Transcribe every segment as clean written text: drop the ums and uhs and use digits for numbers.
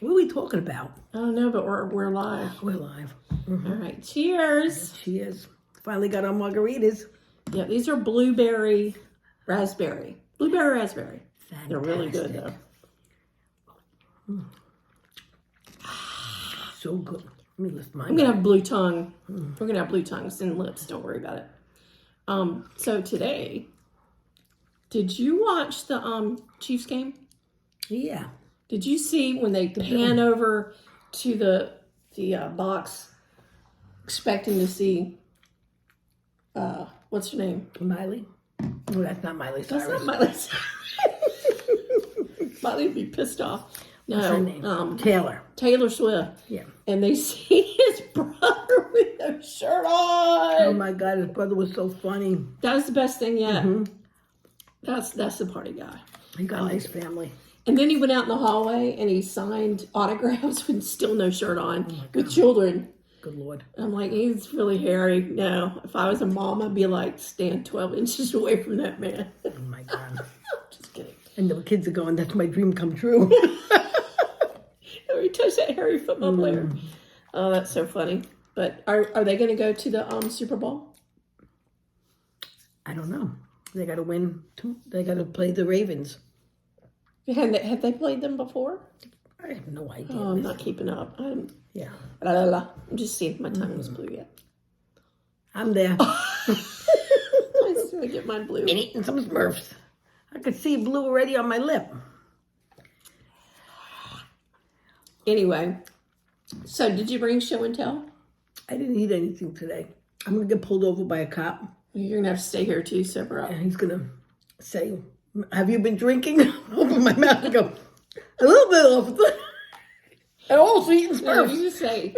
What are we talking about? I don't know, but we're live. We're live. All right, cheers. She is. Finally got our margaritas. Yeah, these are blueberry raspberry. Blueberry raspberry. Fantastic. They're really good though. So good. Let me lift mine. I'm gonna have blue tongue. We're gonna have blue tongues and lips. Don't worry about it. So today, did you watch the Chiefs game? Yeah. Did you see when they pan over to the box, expecting to see what's her name? Miley? No, that's not Miley Cyrus. That's not Miley. Miley would be pissed off. No, What's her name? Taylor. Taylor Swift. Yeah. And they see his brother with no shirt on. Oh my God, his brother was so funny. That was the best thing yet. That's the party guy. He got a nice family. And then he went out in the hallway and he signed autographs with still no shirt on with children. Good Lord. I'm like, he's really hairy. No, if I was a mom, I'd be like, stand 12 inches away from that man. Oh my God. Just kidding. And the kids are going, that's my dream come true. He touched that hairy football player. Oh, that's so funny. But are they going to go to the Super Bowl? I don't know. They got to win. They got to play the Ravens. Have they played them before? I have no idea. Oh, I'm not keeping up. Yeah. I'm just seeing if my tongue was blue yet. I'm there. I'm just going to get mine blue. And eating some Smurfs. I could see blue already on my lip. Anyway, so did you bring show and tell? I didn't eat anything today. I'm going to get pulled over by a cop. You're going to have to stay here too, sober up. And he's going to say, have you been drinking? Open my mouth and go, a little bit, officer. And also eating No, Smurfs. you just say,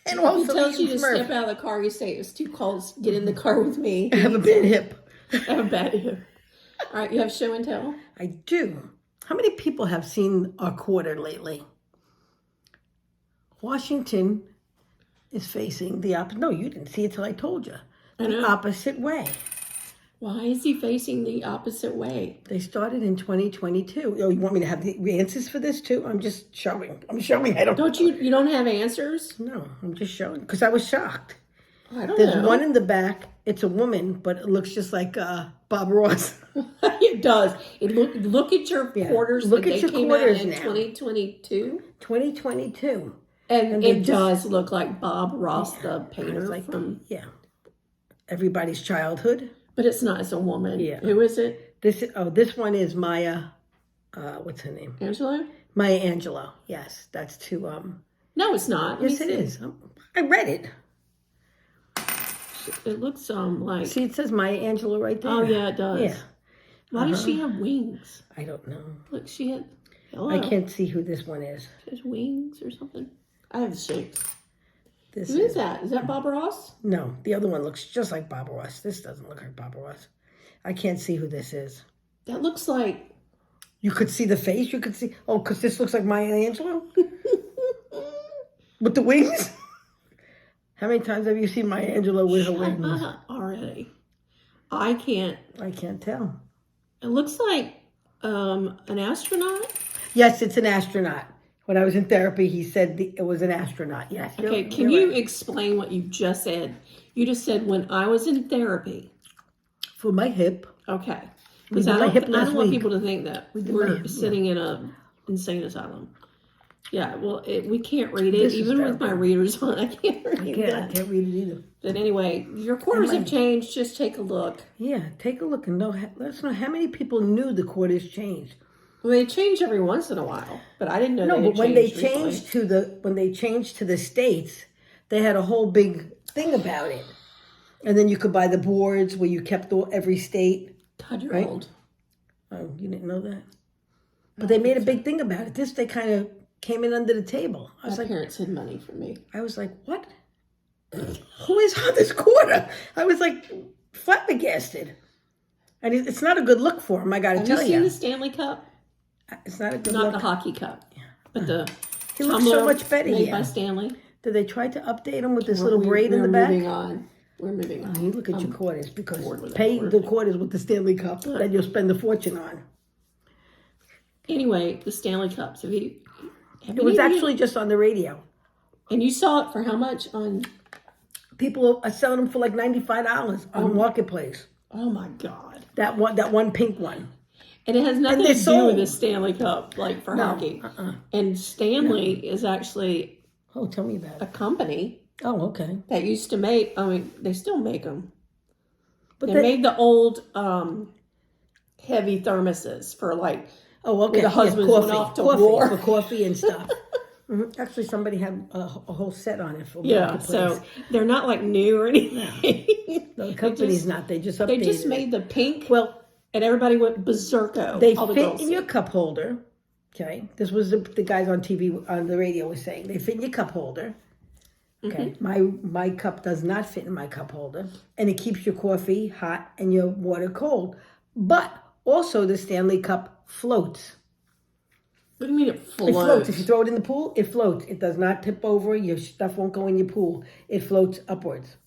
And he also tells you eating to Smurfs. step out of the car, you say, it's too cold, get in the car with me. I have a bad hip. I have a bad hip. All right, you have show and tell? I do. How many people have seen our quarter lately? Washington is facing the opposite. No, you didn't see it till I told you. The opposite way. Why is he facing the opposite way? They started in 2022. Oh, you want me to have the answers for this too? I'm just showing. I'm showing. I don't. Don't you don't have answers? No, I'm just showing because I was shocked. I don't There's know. one in the back. It's a woman, but it looks just like Bob Ross. It does. Look at your quarters. Look that at they your came quarters out in now. 2022. 2022. And it does look like Bob Ross, the painter from. Yeah. Everybody's childhood. But it's not. It's a woman. Yeah. Who is it? This one is Maya. What's her name? Angela? Maya Angelou. Yes, that's too. No, it's not. Yes, it is. I read it. It looks like. See, it says Maya Angelou right there. Oh yeah, it does. Yeah. Why does she have wings? I don't know. Look, she had. Hello. I can't see who this one is. She has wings or something. I have the shape. This Who is that? Is that Bob Ross? No, the other one looks just like Bob Ross. This doesn't look like Bob Ross. I can't see who this is. That looks like. You could see the face. You could see. Oh, because this looks like Maya Angelou with the wings. How many times have you seen Maya Angelou with her wings? Already. I can't. I can't tell. It looks like an astronaut. Yes, it's an astronaut. When I was in therapy, he said it was an astronaut. Yes. Okay, can you explain what you just said? You just said when I was in therapy. For my hip. Okay. Because did I my hip don't last want week. people to think that did my we're hip, sitting in a insane asylum. Yeah, well, we can't read it. This is Even with my terrible. readers on, I can't read I that. can't read it either. But anyway, your quarters have changed. Just take a look. Yeah, take a look and let us know how many people knew the quarters changed. Well, they change every once in a while, but I didn't know. No, they but when they changed changed to the states, they had a whole big thing about it. And then you could buy the boards where you kept every state. God, you're right? old. Oh, you didn't know that? But they made a big thing about it. They kind of came in under the table. I was My like, parents hid money from me. I was like, what? Who is on this quarter? I was like flabbergasted. And it's not a good look for him, I got to Have tell you seen you. the Stanley Cup? It's not a good Not look. the hockey cup, but the He looks so tumbler much better made here. by Stanley. Did they try to update him with this little braid in the back? We're moving on. We're moving on. You look at your quarters because bored with that pay word. the quarters with the Stanley Cup that you'll spend a fortune on. Anyway, the Stanley Cups. Have It was actually just on the radio. And you saw it for how much on? People are selling them for like $95 on Marketplace. Oh my God! That one pink one. And it has nothing to do sold. with the Stanley Cup, like for hockey. And Stanley is actually tell me about a it. company. Oh, okay. That used to make. I mean, they still make them. But they made the old heavy thermoses for like. Oh, okay. The husbands went off to war for coffee and stuff. Actually, somebody had a whole set on it for Marketplace. So they're not like new or anything. No, the company's not. They just updated. They just made the pink. Well, and everybody went berserko. They fit in your cup holder. Okay, this was the guys on TV on the radio were saying they fit in your cup holder. Okay, my cup does not fit in my cup holder, and it keeps your coffee hot and your water cold. But also, the Stanley Cup floats. What do you mean it floats? It floats. If you throw it in the pool, it floats. It does not tip over. Your stuff won't go in your pool. It floats upwards.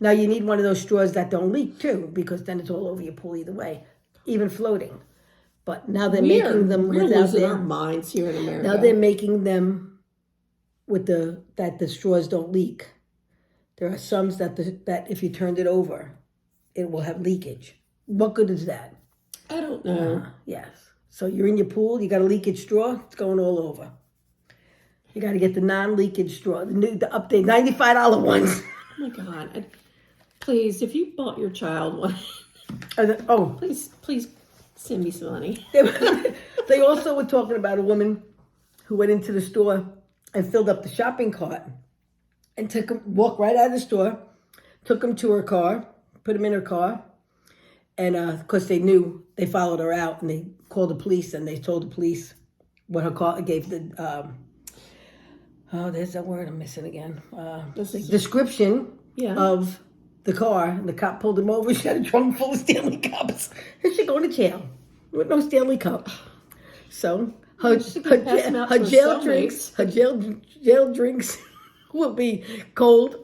Now, you need one of those straws that don't leak, too, because then it's all over your pool either way, even floating. But now they're making them we're losing our minds here in America. Now they're making them with that the straws don't leak. There are some that if you turned it over, it will have leakage. What good is that? I don't know. Yes. So you're in your pool, you got a leakage straw, it's going all over. You got to get the non-leakage straw, the update, $95 ones. Oh my God. Please, if you bought your child one, please send me some money. They also were talking about a woman who went into the store and filled up the shopping cart and walked right out of the store, took him to her car, put him in her car, and of course they knew, they followed her out and they called the police and they told the police what her car gave the, there's that word I'm missing again. Description of the car. And the cop pulled him over. She had a trunk full of Stanley Cups. And she's going to jail with no Stanley Cup. So her jail drinks will be cold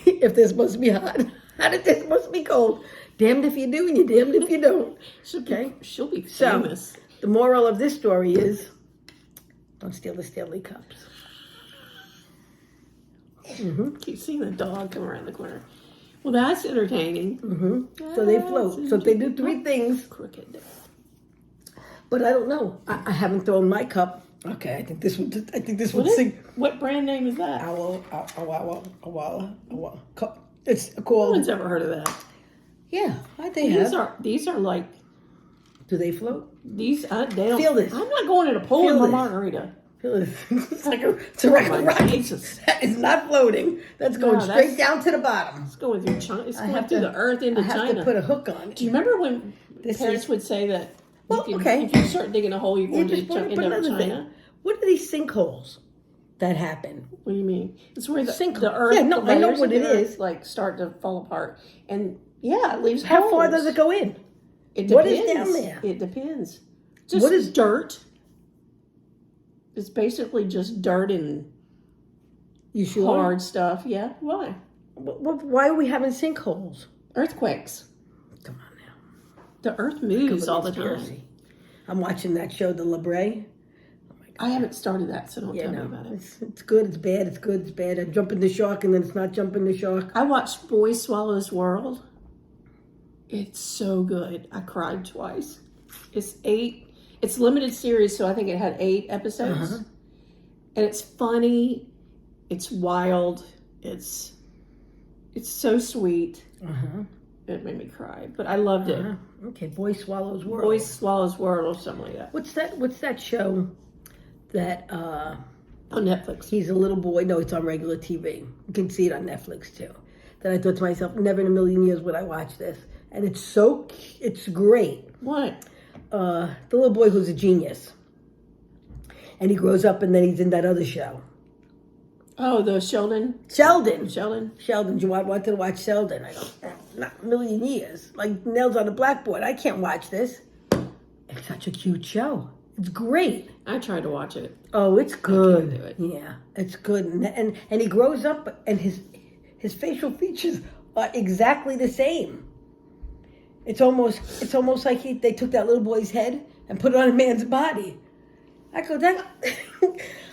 if they're supposed to be hot. How did they supposed to be cold? Damned if you do and you're damned if you don't. She'll be famous. So, the moral of this story is, don't steal the Stanley Cups. Keep seeing the dog come around the corner. Well, that's entertaining. So they float. So they do three things. Crooked. But I don't know. I haven't thrown my cup. Okay, I think this would sing. What brand name is that? It's No called. one's ever heard of that. Yeah, I think These are like. Do they float? They don't. Feel this. I'm not going in a pool with my margarita. Feel this. It's like a regular rocket. That is not floating. That's going straight down to the bottom. It's going through China. It's going through the earth into China. I have to put a hook on it. Do you remember when parents would say that? Okay. If you start digging a hole, you're going to end up in China. Thing. What are these sinkholes that happen? What do you mean? It's where the earth. Yeah, no, I know what it is. Like start to fall apart, and it leaves. How holes. far does it go in? It depends. What is down there? It depends. Just what is dirt? It's basically just dirt and hard stuff. Yeah. Why? Why are we having sinkholes? Earthquakes. Come on now. The earth moves all the time. I'm watching that show, The La Brea. Oh my God. I haven't started that, so don't tell me about it. It's good, it's bad, it's good, it's bad. I'm jumping the shark and then it's not jumping the shark. I watched Boy Swallows World. It's so good. I cried twice. It's limited series, so I think it had 8 episodes. And it's funny. It's wild. It's so sweet. It made me cry, but I loved it. Okay, Boy Swallows World. Boy Swallows World or something like that. What's that show that on Netflix? He's a little boy. No, it's on regular TV. You can see it on Netflix too. That I thought to myself, never in a million years would I watch this. And it's great. What? The little boy who's a genius. And he grows up and then he's in that other show. Oh, the Sheldon. Sheldon. You wanted to watch Sheldon. I go, not a million years. Like nails on a blackboard. I can't watch this. It's such a cute show. It's great. I tried to watch it. Oh, it's good. I can't do it. Yeah, it's good. And he grows up and his facial features are exactly the same. It's almost like they took that little boy's head and put it on a man's body. I go,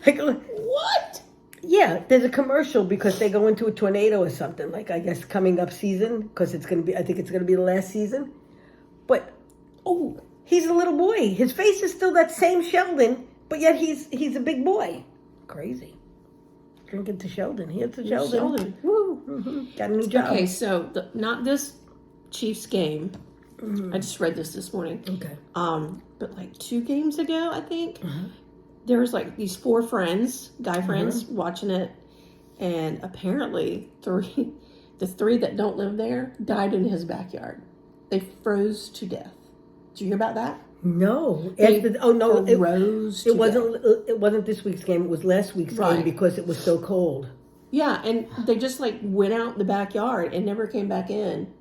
I go, What? yeah, there's a commercial because they go into a tornado or something, like I guess coming up season, because it's going to be, I think it's going to be the last season. But, oh, he's a little boy. His face is still that same Sheldon, but yet he's a big boy. Crazy. Drinking to Sheldon. Here's to Sheldon. Woo. Got a new job. Okay, so not this Chiefs game. I just read this morning. Okay. But like 2 games ago, I think, there was like these 4 friends, guy friends, watching it, and apparently the 3 that don't live there died in his backyard. They froze to death. Did you hear about that? No. It wasn't this week's game. It was last week's game because it was so cold. Yeah, and they just like went out in the backyard and never came back in.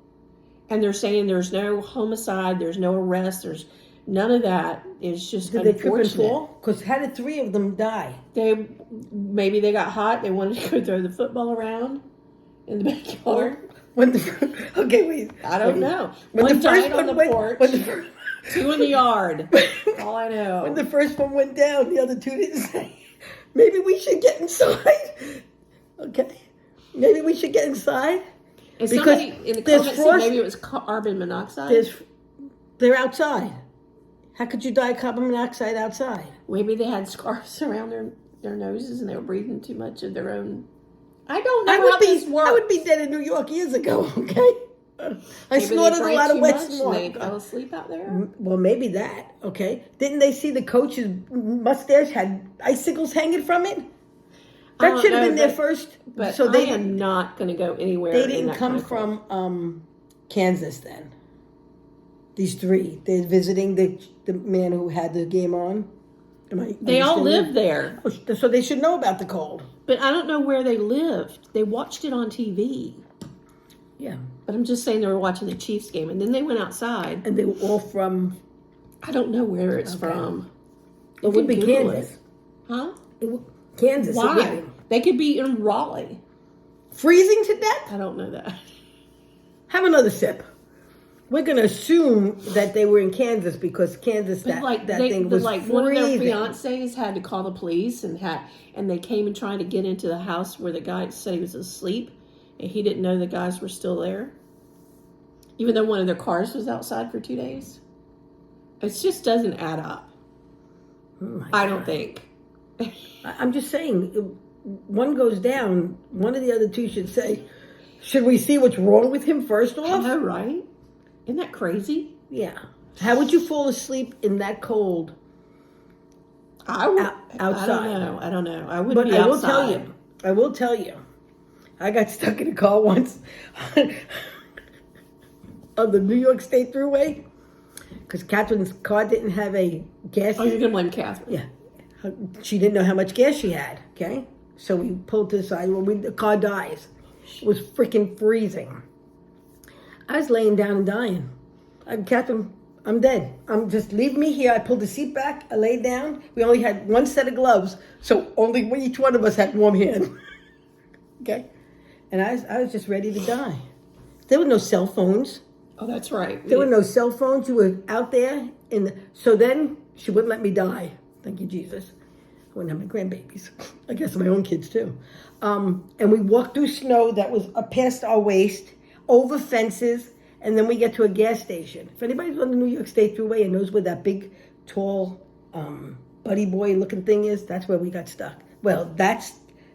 And they're saying there's no homicide, there's no arrest, there's none of that. It's just Did they trip and fall? Because how did 3 of them die? Maybe they got hot. They wanted to go throw the football around in the backyard. Okay, wait. I don't know. When One the first died on the one went, porch, when the 2 in the yard. All I know. When the first one went down, the other 2 didn't say, maybe we should get inside. Okay? Maybe we should get inside. And somebody in the comments said maybe it was carbon monoxide. They're outside. How could you die of carbon monoxide outside? Maybe they had scarves around their noses and they were breathing too much of their own. I don't know how this works. I would be dead in New York years ago, okay? I snorted a lot of wet smoke. They fell asleep out there? Well, maybe that, okay? Didn't they see the coach's mustache had icicles hanging from it? That should have been their first. But so they are not going to go anywhere. They didn't come from Kansas then. These 3. They're visiting the man who had the game on. They all live there. So they should know about the cold. But I don't know where they lived. They watched it on TV. Yeah. But I'm just saying they were watching the Chiefs game. And then they went outside. And they were all from? I don't know where it's from. It would be Kansas. Huh? Kansas. Why? They could be in Raleigh. Freezing to death? I don't know that. Have another sip. We're going to assume that they were in Kansas because Kansas, thing was freezing. One of their fiancés had to call the police and they came and tried to get into the house where the guy said he was asleep and he didn't know the guys were still there. Even though one of their cars was outside for 2 days. It just doesn't add up. I don't think. I'm just saying, one goes down, one of the other 2 should say, should we see what's wrong with him first off? I know, right? Isn't that crazy? Yeah. How would you fall asleep in that cold? Outside. I don't know. I wouldn't be outside. I will tell you. I got stuck in a car once on the New York State Thruway because Catherine's car didn't have a gas. Oh, you're going to blame Catherine. Yeah. She didn't know how much gas she had, okay? So we pulled to the side. The car dies. It was freaking freezing. I was laying down and dying. Catherine, I'm dead. Just leave me here. I pulled the seat back. I laid down. We only had 1 set of gloves, so only each one of us had warm hands. Okay? And I was just ready to die. There were no cell phones. Oh, that's right. There were no cell phones. You were out there. So then she wouldn't let me die. Thank you, Jesus. I wouldn't have my grandbabies. I guess my own kids, too. And we walked through snow that was past our waist, over fences, and then we get to a gas station. If anybody's on the New York State Thruway and knows where that big, tall, buddy boy looking thing is, that's where we got stuck. Well, that's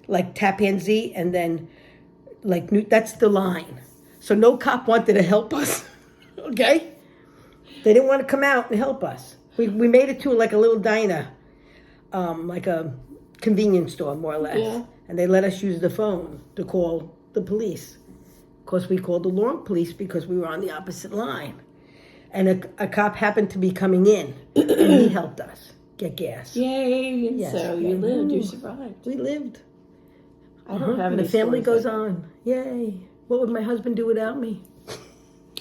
like Tappan Zee, and then that's the line. So no cop wanted to help us, okay? They didn't want to come out and help us. We made it to like a little diner, like a convenience store, more or less. Yeah. And they let us use the phone to call the police. Of course, we called the wrong police because we were on the opposite line. And a cop happened to be coming in, and he helped us get gas. Yay! And yes, so you lived, you survived. We lived. I don't have any. The family goes on. Yay! What would my husband do without me?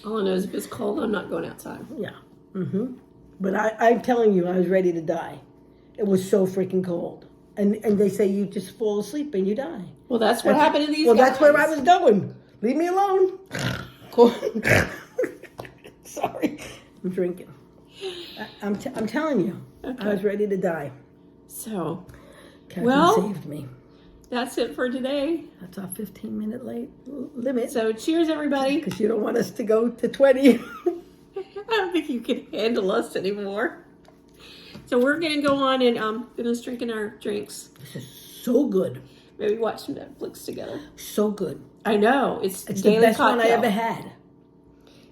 All I know is if it's cold, I'm not going outside. Yeah. Mm-hmm. But I'm telling you, I was ready to die. It was so freaking cold. And they say you just fall asleep and you die. Well, that's what happened to these guys. Well, that's where I was going. Leave me alone. Sorry. I'm drinking. I'm telling you. Okay. I was ready to die. So, Kathy Well- saved me. That's it for today. That's our 15-minute limit. So cheers, everybody. Because you don't want us to go to 20. I don't think you can handle us anymore. So we're going to go on and finish drinking our drinks. This is so good. Maybe watch some Netflix together. So good. I know. It's It's daily the best cocktail. one I ever had.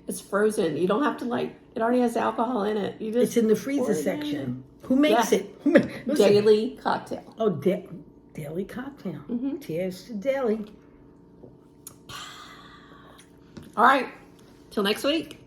It's frozen. You don't have to it already has alcohol in it. You just It's in the pour freezer it in. section. Who makes Yeah. it? Listen. Daily cocktail. Oh, daily cocktail. Cheers to daily. All right. Till next week.